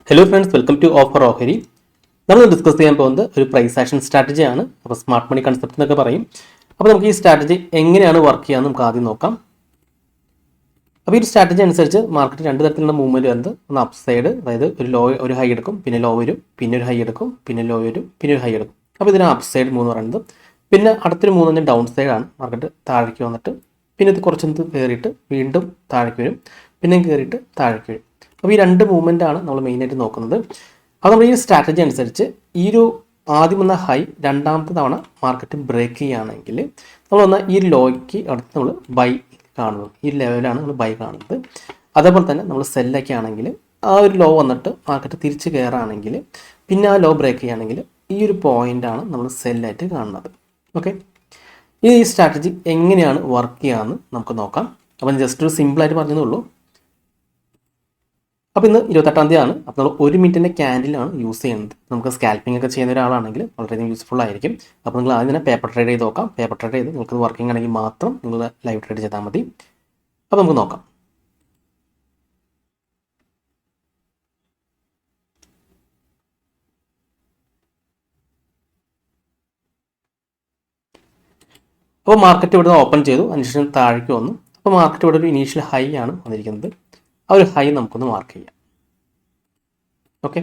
Hello friends, welcome to offer ഓഹരി. നമ്മൾ discuss ചെയ്യാൻ പോകുന്നത് ഒരു പ്രൈസ് ആക്ഷൻ സ്ട്രാറ്റജിയാണ്. അപ്പോൾ സ്മാർട്ട് മണി കൺസെപ്റ്റ് എന്നൊക്കെ പറയും. അപ്പോൾ നമുക്ക് ഈ സ്ട്രാറ്റജി എങ്ങനെയാണ് വർക്ക് ചെയ്യാന്ന് നമുക്ക് ആദ്യം നോക്കാം. അപ്പോൾ ഈ സ്ട്രാറ്റജി അനുസരിച്ച് മാർക്കറ്റ് രണ്ട് തരത്തിലുള്ള മൂവ്മെന്റ് വരുന്നത്. ഒന്ന് അപ്പ് സൈഡ്, അതായത് ഒരു ഹൈ എടുക്കും, പിന്നെ ലോ വരും, പിന്നെ ഒരു ഹൈ എടുക്കും, പിന്നെ ലോ വരും, പിന്നെ ഒരു ഹൈ എടുക്കും. അപ്പോൾ ഇതിന് അപ്പ് സൈഡ് മൂന്ന് പറയുന്നത്. പിന്നെ അടുത്തൊരു മൂന്ന് ഡൗൺ സൈഡ് ആണ്. മാർക്കറ്റ് താഴേക്ക് വന്നിട്ട് പിന്നെ ഇത് കുറച്ചൊന്ന് കയറിയിട്ട് വീണ്ടും താഴേക്ക് വരും, പിന്നെയും കയറിയിട്ട് താഴേക്ക് വരും. അപ്പോൾ ഈ രണ്ട് മൂവ്മെൻ്റ് ആണ് നമ്മൾ മെയിനായിട്ട് നോക്കുന്നത്. അപ്പോൾ നമ്മൾ ഈ സ്ട്രാറ്റജി അനുസരിച്ച് ഈ ഒരു ആദ്യം വന്ന ഹൈ രണ്ടാമത്തെ തവണ മാർക്കറ്റ് ബ്രേക്ക് ചെയ്യുകയാണെങ്കിൽ നമ്മൾ വന്ന ഈ ലോയ്ക്ക് അടുത്ത് നമ്മൾ ബൈ കാണുന്നത്, ഈ ലെവലാണ് നമ്മൾ ബൈ കാണുന്നത്. അതേപോലെ തന്നെ നമ്മൾ സെല്ലൊക്കെ ആണെങ്കിൽ ആ ഒരു ലോ വന്നിട്ട് മാർക്കറ്റ് തിരിച്ച് കയറുകയാണെങ്കിൽ പിന്നെ ആ ലോ ബ്രേക്ക് ചെയ്യുകയാണെങ്കിൽ ഈ ഒരു പോയിൻ്റാണ് നമ്മൾ സെല്ലായിട്ട് കാണുന്നത്. ഓക്കെ, ഈ സ്ട്രാറ്റജി എങ്ങനെയാണ് വർക്ക് ചെയ്യാമെന്ന് നമുക്ക് നോക്കാം. അപ്പം ജസ്റ്റ് ഒരു സിമ്പിളായിട്ട് പറഞ്ഞതേ. അപ്പോൾ ഇന്ന് 28-ാം തീയതിയാണ്. അപ്പോൾ നമ്മൾ 1 മിനിറ്റിൻ്റെ ക്യാൻഡിലാണ് യൂസ് ചെയ്യുന്നത്. നമുക്ക് സ്കാൽപ്പിംഗ് ഒക്കെ ചെയ്യുന്ന ഒരാളാണെങ്കിൽ വളരെയധികം യൂസ്ഫുൾ ആയിരിക്കും. അപ്പോൾ നിങ്ങൾ ആദ്യം തന്നെ പേപ്പർ ട്രേഡ് ചെയ്ത് നോക്കാം. പേപ്പർ ട്രേഡ് ചെയ്ത് നിങ്ങൾക്ക് വർക്കിംഗ് ആണെങ്കിൽ മാത്രം നിങ്ങൾ ലൈവ് ട്രേഡ് ചെയ്താൽ മതി. അപ്പോൾ നമുക്ക് നോക്കാം. അപ്പോൾ മാർക്കറ്റ് ഇവിടെ ഓപ്പൺ ചെയ്തു, അതിനുശേഷം താഴേക്ക് വന്നു. അപ്പോൾ മാർക്കറ്റ് ഇവിടെ ഒരു ഇനീഷ്യൽ ഹൈ ആണ് വന്നിരിക്കുന്നത്. ആ ഒരു ഹൈ നമുക്കൊന്ന് മാർക്ക് ചെയ്യാം. Okay,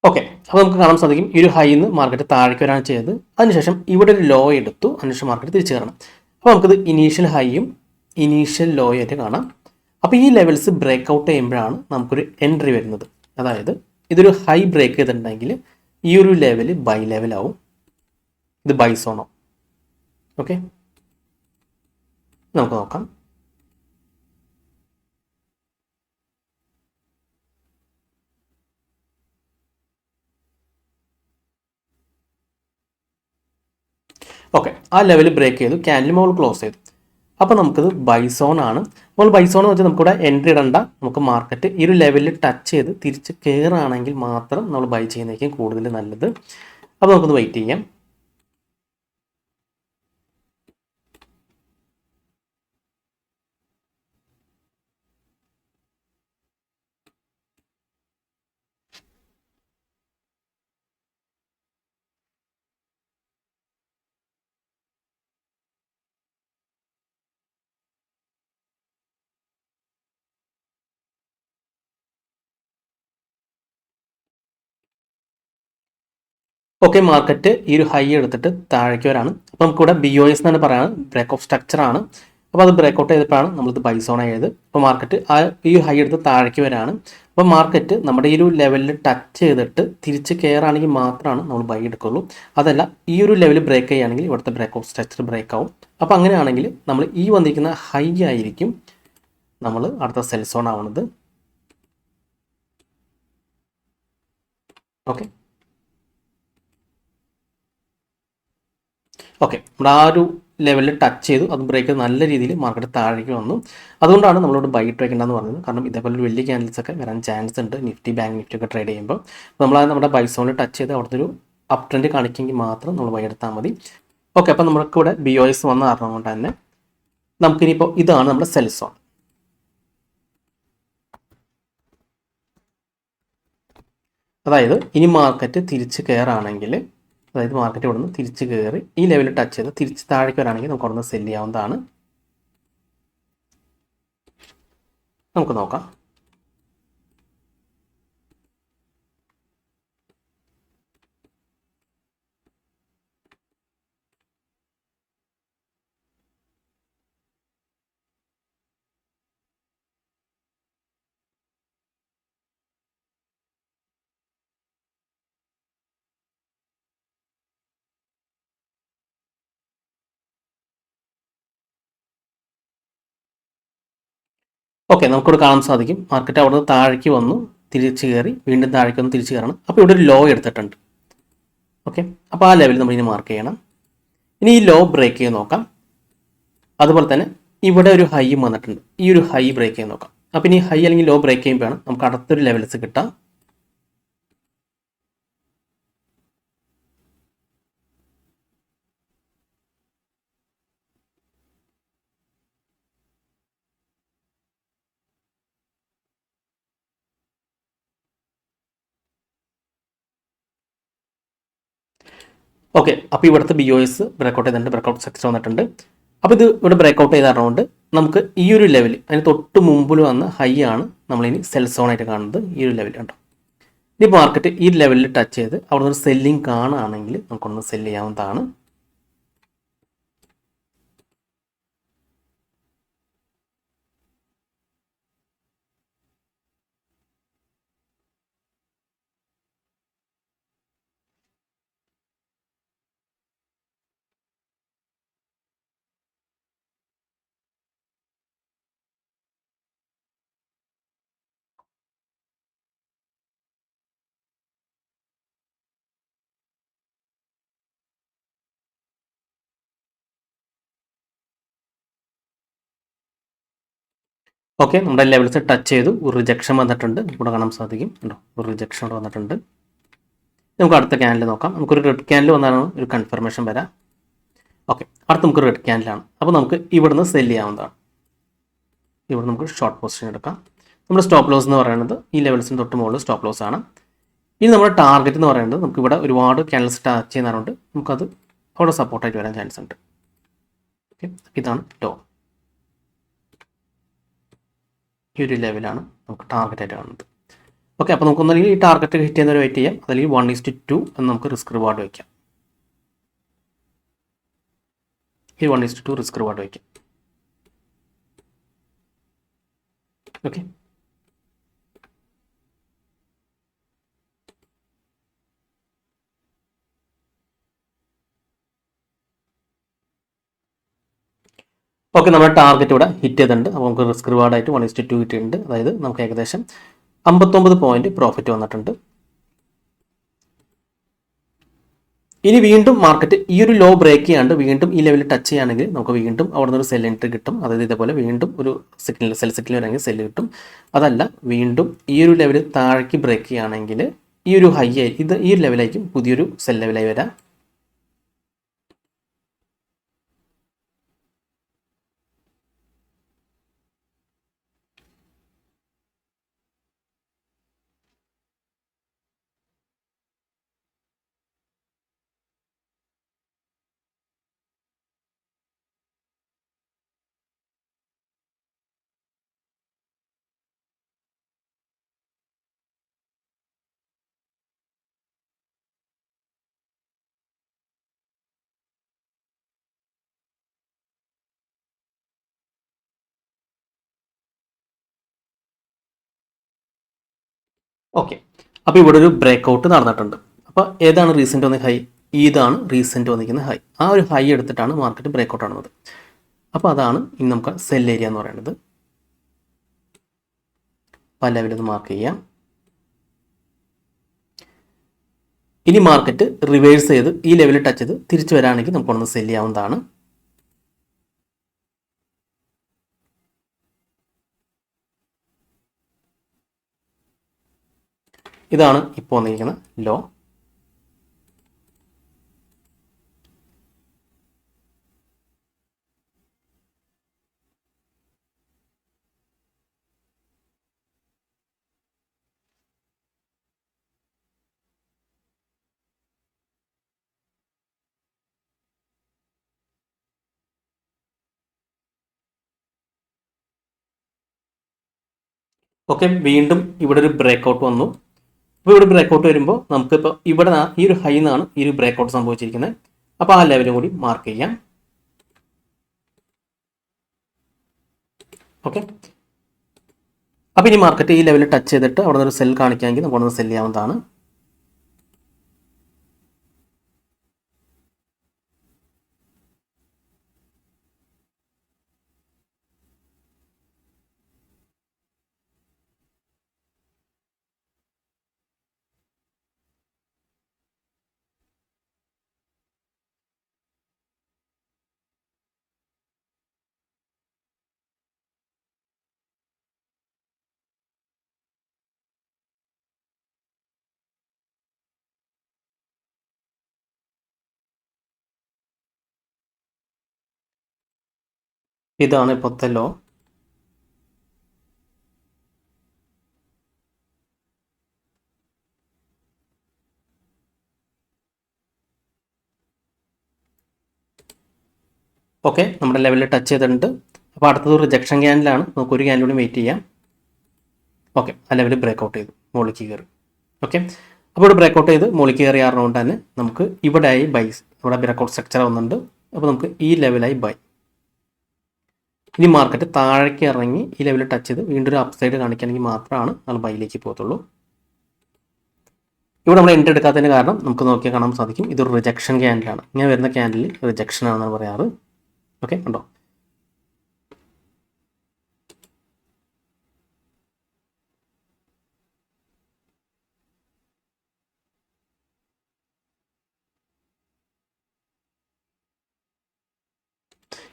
okay. അപ്പോൾ നമുക്ക് കാണാൻ സാധിക്കും ഈ ഒരു ഹൈന്ന് മാർക്കറ്റ് താഴേക്ക് വരാണ് ചെയ്തത്. അതിനുശേഷം ഇവിടെ ഒരു ലോ എടുത്തു, അതിനുശേഷം മാർക്കറ്റ് തിരിച്ചു കയറണം. അപ്പോൾ നമുക്കിത് ഇനീഷ്യൽ ഹൈയും ഇനീഷ്യൽ ലോയും ആയിട്ട് കാണാം. അപ്പോൾ ഈ ലെവൽസ് ബ്രേക്ക് ഔട്ട് ചെയ്യുമ്പോഴാണ് നമുക്കൊരു എൻട്രി വരുന്നത്. അതായത് ഇതൊരു ഹൈ ബ്രേക്ക് ചെയ്തിട്ടുണ്ടെങ്കിൽ ഈ ഒരു ലെവൽ ബൈ ലെവലാവും, ഇത് ബൈ സോണോ. ഓക്കെ, നമുക്ക് നോക്കാം. ഓക്കെ, ആ ലെവൽ ബ്രേക്ക് ചെയ്തു, ക്യാൻഡിൽ മുകളിൽ ക്ലോസ് ചെയ്തു. അപ്പോൾ നമുക്കിത് ബൈസോൺ ആണ്. അപ്പോൾ ബൈസോൺ എന്ന് വെച്ചാൽ നമുക്കിവിടെ എൻട്രി ഇടണ്ട. നമുക്ക് മാർക്കറ്റ് ഈ ഒരു ലെവലിൽ ടച്ച് ചെയ്ത് തിരിച്ച് കയറുകയാണെങ്കിൽ മാത്രം നമ്മൾ ബൈ ചെയ്യുന്നതായിരിക്കും കൂടുതൽ നല്ലത്. അപ്പോൾ നമുക്കൊന്ന് വെയിറ്റ് ചെയ്യാം. ഓക്കെ, മാർക്കറ്റ് ഈ ഒരു ഹൈ എടുത്തിട്ട് താഴേക്ക് വരാണ്. അപ്പോൾ നമുക്കിവിടെ BOS എന്നാണ് പറയുന്നത്, ബ്രേക്ക് ഓഫ് സ്ട്രക്ചർ ആണ്. അപ്പോൾ അത് ബ്രേക്ക് ഔട്ട് ചെയ്തപ്പോഴാണ് നമ്മളിത് ബൈസോൺ ആയത്. അപ്പോൾ മാർക്കറ്റ് ഈ ഹൈ എടുത്ത് താഴേക്ക് വരാണ്. അപ്പോൾ മാർക്കറ്റ് നമ്മുടെ ഈ ഒരു ലെവലിൽ ടച്ച് ചെയ്തിട്ട് തിരിച്ച് കയറുകയാണെങ്കിൽ മാത്രമാണ് നമ്മൾ ബൈ എടുക്കുള്ളൂ. അതല്ല, ഈ ഒരു ലെവൽ ബ്രേക്ക് ചെയ്യുകയാണെങ്കിൽ ഇവിടുത്തെ ബ്രേക്ക് ഓഫ് സ്ട്രക്ചർ ബ്രേക്ക് ആവും. അപ്പോൾ അങ്ങനെയാണെങ്കിൽ നമ്മൾ ഈ വന്നിരിക്കുന്ന ഹൈ ആയിരിക്കും നമ്മൾ അടുത്ത സെൽ സോൺ ആവുന്നത്. ഓക്കെ, ഓക്കെ, നമ്മുടെ ആ ഒരു ലെവലിൽ ടച്ച് ചെയ്തു, അത് ബ്രേക്ക് നല്ല രീതിയിൽ മാർക്കറ്റ് താഴേക്ക് വന്നു. അതുകൊണ്ടാണ് നമ്മളോട് ബൈ ഇട്ട് വയ്ക്കേണ്ടതെന്ന് പറഞ്ഞത്. കാരണം ഇതേപോലെ വലിയ ക്യാൻഡിൽസ് ഒക്കെ വരാൻ ചാൻസ് ഉണ്ട് നിഫ്റ്റി, ബാങ്ക് നിഫ്റ്റി ഒക്കെ ട്രേഡ് ചെയ്യുമ്പോൾ. നമ്മൾ നമ്മുടെ ബൈ സോണിൽ ടച്ച് ചെയ്ത് അവിടുത്തെ ഒരു അപ് ട്രെൻഡ് കാണിക്കുമെങ്കിൽ മാത്രം നമ്മൾ ബൈ എടുത്താൽ മതി. ഓക്കെ, അപ്പോൾ നമുക്ക് ഇവിടെ BOS വന്ന കാരണം കൊണ്ട് തന്നെ നമുക്കിനിയിപ്പോൾ ഇതാണ് നമ്മുടെ സെൽ സോൺ. അതായത് ഇനി മാർക്കറ്റ് തിരിച്ച് കയറുകയാണെങ്കിൽ, അതായത് മാർക്കറ്റ് ഇവിടെ നിന്ന് തിരിച്ച് കയറി ഈ ലെവലിൽ ടച്ച് ചെയ്ത് തിരിച്ച് താഴേക്ക് വരാണെങ്കിൽ നമുക്ക് അവിടെ നിന്ന് സെല് ചെയ്യാവുന്നതാണ്. നമുക്ക് നോക്കാം. ഓക്കെ, നമുക്കിവിടെ കാണാൻ സാധിക്കും മാർക്കറ്റ് അവിടെ നിന്ന് താഴേക്ക് വന്നു, തിരിച്ച് കയറി വീണ്ടും താഴേക്കൊന്ന് തിരിച്ച് കയറണം. അപ്പോൾ ഇവിടെ ഒരു ലോ എടുത്തിട്ടുണ്ട്. ഓക്കെ, അപ്പോൾ ആ ലെവൽ നമ്മൾ ഇനി മാർക്ക് ചെയ്യണം. ഇനി ഈ ലോ ബ്രേക്ക് ചെയ്ത് നോക്കാം. അതുപോലെ തന്നെ ഇവിടെ ഒരു ഹൈയും വന്നിട്ടുണ്ട്. ഈ ഒരു ഹൈ ബ്രേക്ക് ചെയ്ത് നോക്കാം. അപ്പോൾ ഇനി ഹൈ അല്ലെങ്കിൽ ലോ ബ്രേക്ക് ചെയ്യുമ്പോഴാണ് നമുക്ക് അടുത്തൊരു ലെവൽസ് കിട്ടുക. ഓക്കെ, അപ്പോൾ ഇവിടുത്തെ BOS ബ്രേക്കൗട്ട് ചെയ്തിട്ടുണ്ട്, ബ്രേക്കൗട്ട് സക്സസ് വന്നിട്ടുണ്ട്. അപ്പോൾ ഇത് ഇവിടെ ബ്രേക്കൗട്ട് ചെയ്തതുകൊണ്ട് നമുക്ക് ഈ ഒരു ലെവൽ, അതിന് തൊട്ട് മുമ്പിൽ വന്ന ഹൈ ആണ് നമ്മളിനി സെൽ സോൺ ആയിട്ട് കാണുന്നത്. ഈ ഒരു ലെവൽ കണ്ടോ. ഈ മാർക്കറ്റ് ഈ ലെവലിൽ ടച്ച് ചെയ്ത് അവിടെ നിന്ന് സെല്ലിംഗ് കാണുകയാണെങ്കിൽ നമുക്കൊന്ന് സെല് ചെയ്യാവുന്നതാണ്. ഓക്കെ, നമ്മുടെ ലെവൽസ് ടച്ച് ചെയ്തു. ഒരു റിജക്ഷൻ വന്നിട്ടുണ്ട്, ഇവിടെ കാണാൻ സാധിക്കും. ഉണ്ടോ, ഒരു റിജക്ഷൻ ഇവിടെ വന്നിട്ടുണ്ട്. നമുക്ക് അടുത്ത ക്യാൻഡിൽ നോക്കാം. നമുക്കൊരു റെഡ് ക്യാൻഡിൽ വന്നാണ് ഒരു കൺഫർമേഷൻ വരാം. ഓക്കെ, അടുത്ത നമുക്ക് റെഡ് ക്യാൻഡിലാണ്. അപ്പോൾ നമുക്ക് ഇവിടുന്ന് സെല് ചെയ്യാവുന്നതാണ്. ഇവിടെ നമുക്ക് ഷോർട്ട് പൊസിഷൻ എടുക്കാം. നമ്മുടെ സ്റ്റോപ്പ് ലോസ് എന്ന് പറയുന്നത് ഈ ലെവൽസിന് തൊട്ട് മുകളിൽ സ്റ്റോപ്പ് ലോസ് ആണ്. ഇനി നമ്മുടെ ടാർഗറ്റ് എന്ന് പറയുന്നത് നമുക്ക് ഇവിടെ ഒരുപാട് ക്യാൻഡിൽസ് ടച്ച് ചെയ്യുന്നതുകൊണ്ട് നമുക്കത് അവിടെ സപ്പോർട്ടായിട്ട് വരാൻ ചാൻസ് ഉണ്ട്. ഓക്കെ, ഇതാണ് ലോ. ഈ ഒരു ലെവലാണ് നമുക്ക് ടാർഗറ്റായിട്ട് കാണുന്നത്. ഓക്കെ, അപ്പോൾ നമുക്കൊന്നല്ലെങ്കിൽ ഈ ടാർഗറ്റ് ഹിറ്റ് ചെയ്യുന്നവരെ വെയിറ്റ് ചെയ്യാം, അതല്ലെങ്കിൽ 1:2 എന്ന് നമുക്ക് റിസ്ക് റിവാർഡ് വയ്ക്കാം. ഈ 1:2 റിസ്ക് റിവാർഡ് വയ്ക്കാം. ഓക്കെ, ഓക്കെ, നമ്മുടെ ടാർഗറ്റ് ഇവിടെ ഹിറ്റ് ചെയ്തിട്ടുണ്ട്. അപ്പോൾ നമുക്ക് റിസ്ക് റിവാർഡായിട്ട് 1:2 കിട്ടിയിട്ടുണ്ട്. അതായത് നമുക്ക് ഏകദേശം 59 പോയിന്റ് പ്രോഫിറ്റ് വന്നിട്ടുണ്ട്. ഇനി വീണ്ടും മാർക്കറ്റ് ഈ ഒരു ലോ ബ്രേക്ക് ചെയ്യാണ്ട് വീണ്ടും ഈ ലെവലിൽ ടച്ച് ചെയ്യുകയാണെങ്കിൽ നമുക്ക് വീണ്ടും അവിടെ നിന്ന് ഒരു സെൽ എൻട്രി കിട്ടും. അതായത് ഇതേപോലെ വീണ്ടും ഒരു സെൽ സിഗ്നൽ വരെങ്കിൽ സെല്ല് കിട്ടും. അതല്ല, വീണ്ടും ഈ ഒരു ലെവലിൽ താഴേക്ക് ബ്രേക്ക് ചെയ്യുകയാണെങ്കിൽ ഈ ഒരു ഹൈ ആയി ഇത് ഈ ഒരു ലെവലായിരിക്കും പുതിയൊരു സെൽ ലെവലായി വരാം. ഓക്കെ, അപ്പോൾ ഇവിടെ ഒരു ബ്രേക്ക് ഔട്ട് നടന്നിട്ടുണ്ട്. അപ്പോൾ ഏതാണ് റീസെൻറ്റ് വന്ന ഹൈ? ഇതാണ് റീസെൻറ്റ് വന്നിരിക്കുന്ന ഹൈ. ആ ഒരു ഹൈ എടുത്തിട്ടാണ് മാർക്കറ്റ് ബ്രേക്ക് ഔട്ട് ആണുന്നത്. അപ്പോൾ അതാണ് ഇനി നമുക്ക് സെൽ ഏരിയ എന്ന് പറയുന്നത്. അപ്പോൾ ആ ലെവലിൽ മാർക്ക് ചെയ്യാം. ഇനി മാർക്കറ്റ് റിവേഴ്സ് ചെയ്ത് ഈ ലെവലിൽ ടച്ച് ചെയ്ത് തിരിച്ചു വരാണെങ്കിൽ നമുക്കൊന്ന് സെല് ചെയ്യാവുന്നതാണ്. ഇതാണ് ഇപ്പോൾ വന്നിരിക്കുന്ന ലോ. ഓക്കെ, വീണ്ടും ഇവിടെ ഒരു ബ്രേക്ക് ഔട്ട് വന്നു. അപ്പോൾ ഇവിടെ ബ്രേക്ക് ഔട്ട് വരുമ്പോൾ നമുക്കിപ്പോൾ ഇവിടെ ഈ ഒരു ഹൈ നിന്നാണ് ഈ ഒരു ബ്രേക്ക് ഔട്ട് സംഭവിച്ചിരിക്കുന്നത്. അപ്പോൾ ആ ലെവലും കൂടി മാർക്ക് ചെയ്യാം. ഓക്കെ, അപ്പോൾ ഇനി മാർക്കറ്റ് ഈ ലെവലിൽ ടച്ച് ചെയ്തിട്ട് അവിടെ നിന്ന് ഒരു സെൽ കാണിക്കുകയാണെങ്കിൽ നമുക്കൊന്ന് സെല് ചെയ്യാവുന്നതാണ്. ഇതാണ് ഇപ്പോഴത്തെ ലോ. ഓക്കെ, നമ്മുടെ ലെവലിൽ ടച്ച് ചെയ്തിട്ടുണ്ട്. അപ്പോൾ അടുത്തത് റിജക്ഷൻ ക്യാൻഡിലാണ്. നമുക്കൊരു ക്യാൻഡിൽ കൂടി വെയിറ്റ് ചെയ്യാം. ഓക്കെ, ആ ലെവൽ ബ്രേക്ക് ഔട്ട് ചെയ്തു, മുകളിലേക്ക് കയറി. ഓക്കെ, അപ്പോൾ ഇവിടെ ബ്രേക്ക് ഔട്ട് ചെയ്ത് മുകളിലേക്ക് കയറി ആറുകൊണ്ട് തന്നെ നമുക്ക് ഇവിടെയായി ബൈസ്, ഇവിടെ ബ്രേക്ക് ഔട്ട് സ്ട്രക്ചർ വന്നിട്ടുണ്ട്. അപ്പോൾ നമുക്ക് ഈ ലെവലായി ബൈ. ഇനി മാർക്കറ്റ് താഴേക്ക് ഇറങ്ങി ഈ ലെവലിൽ ടച്ച് ചെയ്ത് വീണ്ടും ഒരു അപ്സൈഡ് കാണിക്കുകയാണെങ്കിൽ മാത്രമാണ് നമ്മൾ ബൈയിലേക്ക് പോകത്തുള്ളൂ. ഇവിടെ നമ്മൾ എൻട്രി എടുക്കാത്തതിന് കാരണം നമുക്ക് നോക്കിയാൽ കാണാൻ സാധിക്കും, ഇതൊരു റിജക്ഷൻ ക്യാൻഡിലാണ്. ഇങ്ങനെ വരുന്ന ക്യാൻഡിൽ റിജക്ഷൻ ആണെന്നാണ് പറയാറ്. ഓക്കെ, ഉണ്ടോ?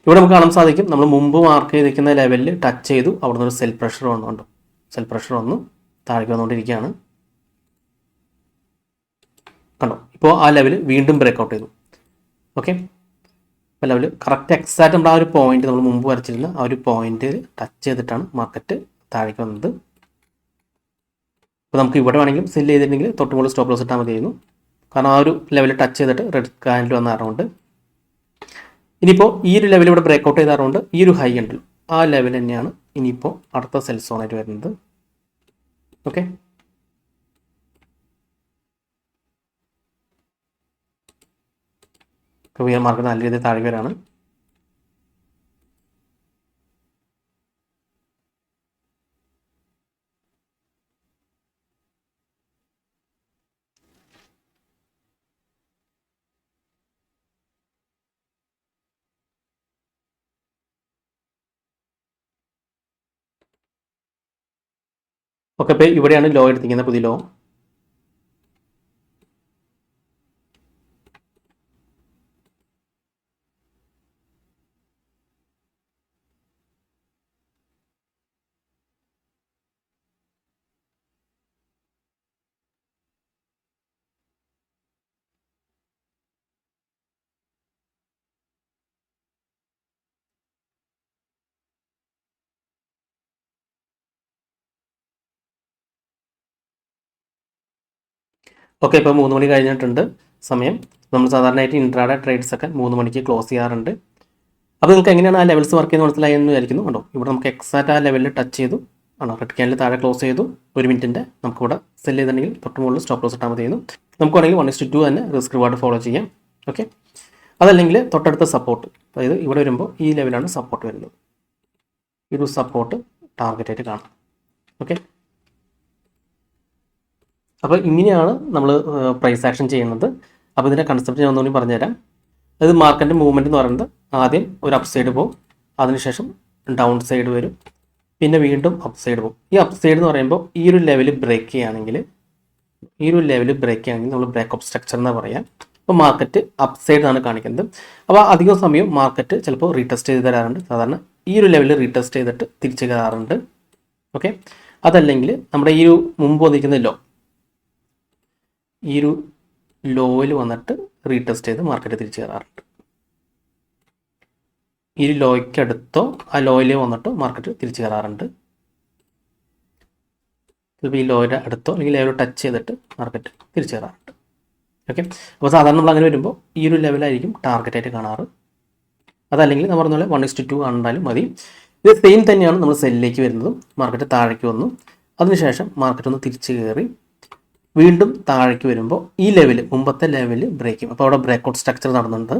ഇവിടെ നമുക്ക് കാണാൻ സാധിക്കും, നമ്മൾ മുമ്പ് മാർക്ക് ചെയ്തിരിക്കുന്ന ലെവലിൽ ടച്ച് ചെയ്തു, അവിടെ നിന്ന് ഒരു സെൽ പ്രഷർ വന്നുകൊണ്ട് സെൽ പ്രഷർ വന്നു താഴേക്ക് വന്നുകൊണ്ടിരിക്കുകയാണ്. കണ്ടോ? ഇപ്പോൾ ആ ലെവൽ വീണ്ടും ബ്രേക്ക് ഔട്ട് ചെയ്തു. ഓക്കെ, അപ്പോൾ ലെവൽ കറക്റ്റ് എക്സാക്റ്റ് നമ്മുടെ ആ ഒരു പോയിന്റ് നമ്മൾ മുമ്പ് വരച്ചിരുന്ന ആ ഒരു പോയിന്റ് ടച്ച് ചെയ്തിട്ടാണ് മാർക്കറ്റ് താഴേക്ക് വന്നത്. അപ്പോൾ നമുക്ക് ഇവിടെ വേണമെങ്കിലും സെല് ചെയ്തിട്ടുണ്ടെങ്കിൽ തൊട്ട് മുകളിൽ സ്റ്റോപ്പ് ലോസ് ഇട്ടാൽ മതിയായിരുന്നു. കാരണം ആ ഒരു ലെവൽ ടച്ച് ചെയ്തിട്ട് റെഡ് കാൻഡിൽ വന്ന അറൗണ്ട്. ഇനിയിപ്പോൾ ഈ ഒരു ലെവൽ ഇവിടെ ബ്രേക്ക് ഔട്ട് ചെയ്ത അറൗണ്ട് ഈ ഒരു ഹൈ ഉണ്ടല്ലോ, ആ ലെവൽ തന്നെയാണ് ഇനിയിപ്പോൾ അടുത്ത സെൽ സോണായിട്ട് വരുന്നത്. ഓക്കെ, ഇപ്പോൾ വിയർ മാർക്കറ്റ് നല്ല രീതിയിൽ താഴെ വരാണ്. ഓക്കെ, ഇപ്പോൾ ഇവിടെയാണ് ലോ എടുത്തിരിക്കുന്നത്, പുതിയ ലോ. ഓക്കെ, ഇപ്പോൾ 3 മണി കഴിഞ്ഞിട്ടുണ്ട് സമയം. നമ്മൾ സാധാരണയായിട്ട് ഇൻട്രാഡേ ട്രേഡ്സ് ഒക്കെ 3 മണിക്ക് ക്ലോസ് ചെയ്യാറുണ്ട്. അപ്പോൾ നിങ്ങൾക്ക് എങ്ങനെയാണ് ആ ലെവൽസ് വർക്ക് ചെയ്യുന്നത് മനസ്സിലായി എന്ന് വിചാരിക്കുന്നു. കണ്ടോ, ഇവിടെ നമുക്ക് എക്സാക്റ്റ് ആ ലെവലിൽ ടച്ച് ചെയ്തു. ആണോ, റെഡ് ക്യാൻഡിൽ താഴെ ക്ലോസ് ചെയ്തു. 1 മിനിറ്റിൻ്റെ നമുക്കിവിടെ സെല് ചെയ്തിട്ടുണ്ടെങ്കിൽ തൊട്ട് മുകളിൽ സ്റ്റോപ്പ് ലോസ് ഇട്ടാൽ മതിയായിരുന്നു. നമുക്ക് വേണമെങ്കിൽ 1:2 തന്നെ റിസ്ക് റിവാർഡ് ഫോളോ ചെയ്യാം. ഓക്കെ, അതല്ലെങ്കിൽ തൊട്ടടുത്ത സപ്പോർട്ട്, അതായത് ഇവിടെ വരുമ്പോൾ ഈ ലെവലാണ് സപ്പോർട്ട് വരുന്നത്. ഈ ഒരു സപ്പോർട്ട് ടാർഗറ്റായിട്ട് കാണാം. ഓക്കെ, അപ്പോൾ ഇങ്ങനെയാണ് നമ്മൾ പ്രൈസ് ആക്ഷൻ ചെയ്യുന്നത്. അപ്പോൾ ഇതിൻ്റെ കൺസെപ്റ്റ് ഞാൻ ഒന്നുകൂടി പറഞ്ഞുതരാം. അതായത് മാർക്കറ്റിൻ്റെ മൂവ്മെൻറ്റ് എന്ന് പറയുന്നത് ആദ്യം ഒരു അപ്പ് സൈഡ് പോകും, അതിനുശേഷം ഡൗൺ സൈഡ് വരും, പിന്നെ വീണ്ടും അപ്പ് സൈഡ് പോകും. ഈ അപ്പ് സൈഡ് എന്ന് പറയുമ്പോൾ ഈ ഒരു ലെവൽ ബ്രേക്ക് ചെയ്യുകയാണെങ്കിൽ നമ്മൾ ബ്രേക്ക് അപ്പ് സ്ട്രക്ചർ എന്നാണ് പറയാം. അപ്പോൾ മാർക്കറ്റ് അപ്പ് സൈഡ് ആണ് കാണിക്കുന്നത്. അപ്പോൾ അധികം സമയം മാർക്കറ്റ് ചിലപ്പോൾ റീടെസ്റ്റ് ചെയ്ത് തരാറുണ്ട്. സാധാരണ ഈ ഒരു ലെവലിൽ റീടെസ്റ്റ് ചെയ്തിട്ട് തിരിച്ച് കയറാറുണ്ട്. ഓക്കെ, അതല്ലെങ്കിൽ നമ്മുടെ ഈ ഒരു മുമ്പ് വന്നിരിക്കുന്ന ലോ, ഈ ഒരു ലോയിൽ വന്നിട്ട് റീടെസ്റ്റ് ചെയ്ത് മാർക്കറ്റ് തിരിച്ച് കയറാറുണ്ട്. ഈ ലോയ്ക്ക് അടുത്തോ ആ ലോയിൽ വന്നിട്ടോ മാർക്കറ്റ് തിരിച്ച് കയറാറുണ്ട്. ചിലപ്പോൾ ഈ ലോയുടെ അടുത്തോ അല്ലെങ്കിൽ ലെവൽ ടച്ച് ചെയ്തിട്ട് മാർക്കറ്റ് തിരിച്ച് കയറാറുണ്ട്. ഓക്കെ, അപ്പോൾ സാധാരണ നമ്മൾ അങ്ങനെ വരുമ്പോൾ ഈ ഒരു ലെവലായിരിക്കും ടാർഗറ്റായിട്ട് കാണാറ്. അതല്ലെങ്കിൽ നമ്മൾ പറഞ്ഞ പോലെ 1:2 കണ്ടാലും മതി. ഇത് സെയിം തന്നെയാണ് നമ്മൾ സെല്ലിലേക്ക് വരുന്നതും. മാർക്കറ്റ് താഴേക്ക് വന്നു, അതിനുശേഷം മാർക്കറ്റ് ഒന്ന് തിരിച്ച് കയറി വീണ്ടും താഴേക്ക് വരുമ്പോൾ ഈ ലെവൽ, മുമ്പത്തെ ലെവൽ ബ്രേക്ക് ചെയ്യും. അപ്പോൾ അവിടെ ബ്രേക്ക് ഔട്ട് സ്ട്രക്ചർ നടന്നുണ്ട്.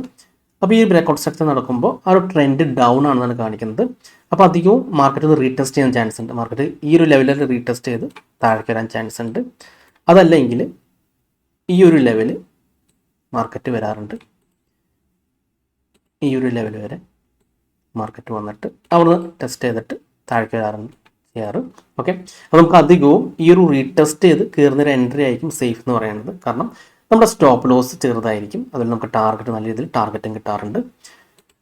അപ്പോൾ ഈ ബ്രേക്ക് ഔട്ട് സ്ട്രക്ചർ നടക്കുമ്പോൾ ആ ഒരു ട്രെൻഡ് ഡൗൺ ആണെന്നാണ് കാണിക്കുന്നത്. അപ്പോൾ അധികവും മാർക്കറ്റ് ഒന്ന് റീടെസ്റ്റ് ചെയ്യാൻ ചാൻസ് ഉണ്ട്. മാർക്കറ്റ് ഈ ഒരു ലെവലിൽ റീടെസ്റ്റ് ചെയ്ത് താഴേക്ക് വരാൻ ചാൻസ് ഉണ്ട്. അതല്ലെങ്കിൽ ഈ ഒരു ലെവൽ മാർക്കറ്റ് വരാറുണ്ട്. ഈ ഒരു ലെവൽ വരെ മാർക്കറ്റ് വന്നിട്ട് അവിടെ ടെസ്റ്റ് ചെയ്തിട്ട് താഴേക്ക് വരാറുണ്ട് ചെയ്യാറ്. ഓക്കെ, അപ്പോൾ നമുക്ക് അധികവും ഈ ഒരു റീടെസ്റ്റ് ചെയ്ത് കയറുന്നൊരു എൻട്രി ആയിരിക്കും സേഫ് എന്ന് പറയുന്നത്. കാരണം നമ്മുടെ സ്റ്റോപ്പ് ലോസ് ചെറുതായിരിക്കും, അതിൽ നമുക്ക് ടാർഗറ്റ് നല്ല രീതിയിൽ ടാർഗറ്റും കിട്ടാറുണ്ട്.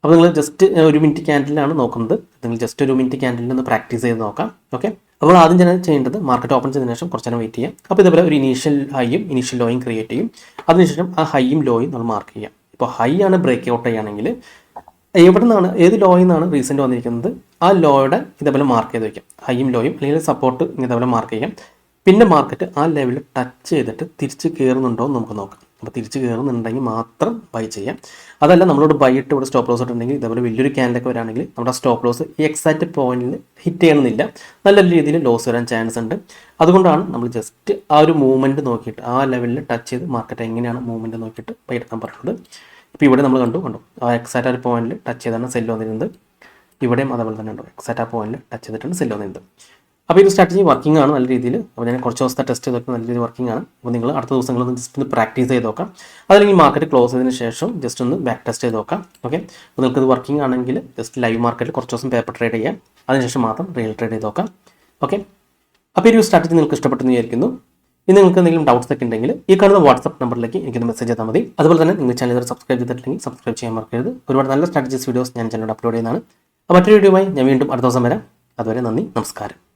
അപ്പോൾ നിങ്ങൾ ജസ്റ്റ് 1 മിനിറ്റ് ക്യാൻഡിലാണ് നോക്കുന്നത്. നിങ്ങൾ ജസ്റ്റ് 1 മിനിറ്റ് ക്യാൻഡിലിൽ ഒന്ന് പ്രാക്ടീസ് ചെയ്ത് നോക്കാം. ഓക്കെ, അപ്പോൾ ആദ്യം ഞാൻ ചെയ്യേണ്ടത് മാർക്കറ്റ് ഓപ്പൺ ചെയ്തതിനു ശേഷം കുറച്ച് നേരം വെയിറ്റ് ചെയ്യാം. അപ്പോൾ ഇതേപോലെ ഒരു ഇനീഷ്യൽ ഹൈയും ഇനീഷ്യൽ ലോയും ക്രിയേറ്റ് ചെയ്യും. അതിനുശേഷം ആ ഹൈയും ലോയും നമ്മൾ മാർക്ക് ചെയ്യാം. ഇപ്പോൾ ഹൈ ആണ് ബ്രേക്ക് ഔട്ട് ചെയ്യുകയാണെങ്കിൽ എവിടെ നിന്നാണ് ഏത് ലോയിൽ നിന്നാണ് റീസെൻറ്റ് വന്നിരിക്കുന്നത് ആ ലോയുടെ ഇതേപോലെ മാർക്ക് ചെയ്ത് വയ്ക്കാം. ഹൈയും ലോയും അല്ലെങ്കിൽ സപ്പോർട്ട് ഇതേപോലെ മാർക്ക് ചെയ്യാം. പിന്നെ മാർക്കറ്റ് ആ ലെവലിൽ ടച്ച് ചെയ്തിട്ട് തിരിച്ച് കയറുന്നുണ്ടോ എന്ന് നമുക്ക് നോക്കാം. അപ്പോൾ തിരിച്ച് കയറുന്നുണ്ടെങ്കിൽ മാത്രം ബൈ ചെയ്യാം. അതല്ല നമ്മളോട് ബൈ ഇട്ട് ഇവിടെ സ്റ്റോപ്പ് ലോസ് ഇട്ടുണ്ടെങ്കിൽ ഇതേപോലെ വലിയൊരു ക്യാൻഡലൊക്കെ വരാണെങ്കിൽ നമ്മുടെ സ്റ്റോപ്പ് ലോസ് ഈ എക്സാക്റ്റ് പോയിന്റിൽ ഹിറ്റ് ചെയ്യണമെന്നില്ല, നല്ലൊരു രീതിയിൽ ലോസ് വരാൻ ചാൻസ് ഉണ്ട്. അതുകൊണ്ടാണ് നമ്മൾ ജസ്റ്റ് ആ ഒരു മൂവ്മെൻറ്റ് നോക്കിയിട്ട് ആ ലെവലിൽ ടച്ച് ചെയ്ത് മാർക്കറ്റ് എങ്ങനെയാണ് മൂവ്മെൻറ്റ് നോക്കിയിട്ട് ബൈ എടുക്കാൻ പറയുന്നത്. ഇപ്പോൾ ഇവിടെ നമ്മൾ കണ്ടു ആ എക്സാക്റ്റ് ആ ഒരു പോയിന്റിൽ ടച്ച് ചെയ്താണ് സെല്ല് വന്നിരുന്നത്. ഇവിടെയും അതേപോലെ തന്നെ ഉണ്ടോ എക്സാക്റ്റ് ആ പോയിന്റിൽ ടച്ച് ചെയ്തിട്ടാണ് സെല്ല് വന്നിരുന്നത്. അപ്പോൾ ഈ ഒരു സ്ട്രാറ്റജി വർക്കിംഗ് ആണ് നല്ല രീതിയിൽ. അപ്പോൾ ഞാൻ കുറച്ച് ദിവസത്തെ ടെസ്റ്റ് ചെയ്തൊക്കെ നല്ല രീതിയിൽ വർക്കിംഗ് ആണ്. അപ്പോൾ നിങ്ങൾ അടുത്ത ദിവസങ്ങളൊന്ന് ജസ്റ്റ് ഒന്ന് പ്രാക്ടീസ് ചെയ്ത് നോക്കാം. അതല്ലെങ്കിൽ മാർക്കറ്റ് ക്ലോസ് ചെയ്തതിന് ശേഷം ജസ്റ്റ് ഒന്ന് ബാക്ക് ടെസ്റ്റ് ചെയ്ത് നോക്കാം. ഓക്കെ, അപ്പോൾ നിങ്ങൾക്കത് വർക്കിംഗ് ആണെങ്കിൽ ജസ്റ്റ് ലൈവ് മാർക്കറ്റിൽ കുറച്ച് ദിവസം പേപ്പർ ട്രേഡ് ചെയ്യാം, അതിനുശേഷം മാത്രം റിയൽ ട്രേഡ് ചെയ്ത് നോക്കാം. ഓക്കെ, അപ്പോൾ ഈ ഒരു സ്ട്രാറ്റജി നിങ്ങൾക്ക് ഇഷ്ടപ്പെട്ടെന്ന് വിചാരിക്കുന്നു. ഇനി നിങ്ങൾക്ക് എന്തെങ്കിലും ഡൗട്ട്സ് ഒക്കെ ഉണ്ടെങ്കിൽ ഈ കാണുന്ന വാട്സ്ആപ്പ് നമ്പറിലേക്ക് എനിക്കൊന്ന് മെസ്സേജ് ചെയ്താൽ മതി. അതുപോലെ തന്നെ നിങ്ങൾ ചാനൽ സബ്സ്ക്രൈബ് ചെയ്തിട്ടില്ലെങ്കിൽ സബ്സ്ക്രൈബ് ചെയ്യാൻ മറക്കരുത്. ഒരുപാട് നല്ല സ്ട്രാറ്റജീസ് വീഡിയോസ് ഞാൻ ചാനലിൽ അപ്ലോഡ് ചെയ്യുന്നതാണ്. മറ്റൊരു വീഡിയോയുമായി ഞാൻ വീണ്ടും അടുത്ത ദിവസം വരാം. അതുവരെ നന്ദി, നമസ്കാരം.